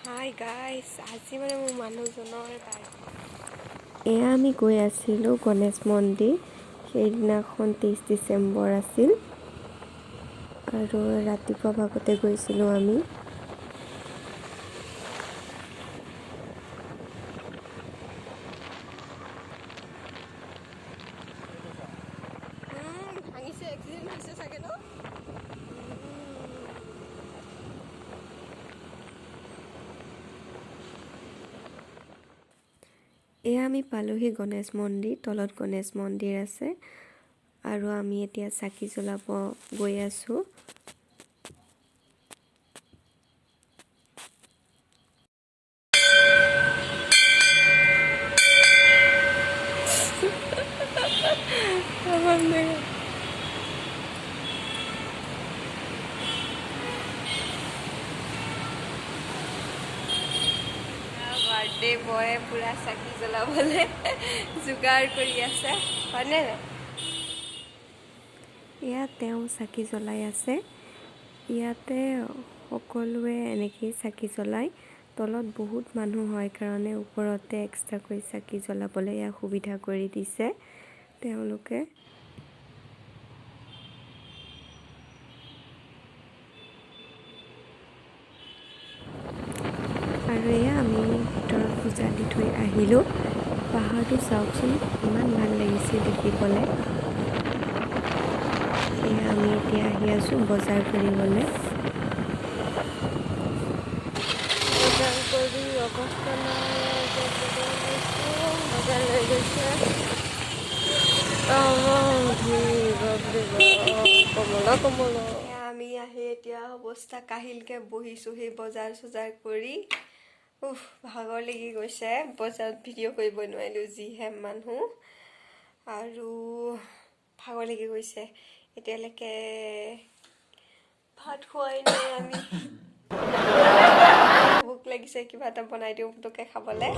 Hi guys, আজি মানে মোৰ মানুহজনৰ এয়া আমি গৈ আছিলোঁ গণেশ মন্দিৰ। সেইদিনাখন 23 ডিচেম্বৰ আছিল আৰু ৰাতিপুৱা ভাগতে গৈছিলোঁ আমি। ভাঙিছে, এক্সিডেণ্ট হৈছে চাগে ন? এয়া আমি পালোহি গণেশ মন্দিৰ। তলত গণেশ মন্দিৰ আছে আৰু আমি এতিয়া চাকি জ্বলাব গৈ আছোঁ। বাৰ্থডে বয়ে পুৰা চাকি জ্বলাবলৈ যোগাৰ কৰি আছে, হয়নে নাই? এয়া তেওঁ চাকি জ্বলাই আছে। ইয়াতে সকলোৱে এনেকেই চাকি জ্বলায়। তলত বহুত মানুহ হয় কাৰণে ওপৰতে এক্সট্ৰাকৈ চাকি জ্বলাবলৈ এয়া সুবিধা কৰি দিছে তেওঁলোকে। আৰু এয়া আমি ভিতৰত পূজা দি থৈ আহিলোঁ। পাহাৰটো চাওকচোন, ইমান ভাল লাগিছে দেখিবলৈ। এয়া আমি এতিয়া আহি আছোঁ বজাৰ কৰিবলৈ। বজাৰ কৰি অৱস্থা নাই, বজাৰ লৈ গৈছে। কমলা আমি আহি এতিয়া অৱস্থা কাহিলকৈ বহিছোঁ সেই বজাৰ চজাৰ কৰি। ভাগৰ লাগি গৈছে, বজাৰত ভিডিঅ' কৰিব নোৱাৰিলোঁ যিহে মানুহ, আৰু ভাগৰ লাগি গৈছে। এতিয়ালৈকে ভাত খোৱাই নাই আমি। ভোক লাগিছে, কিবা এটা বনাই দিওঁ পুতুককৈ খাবলৈ।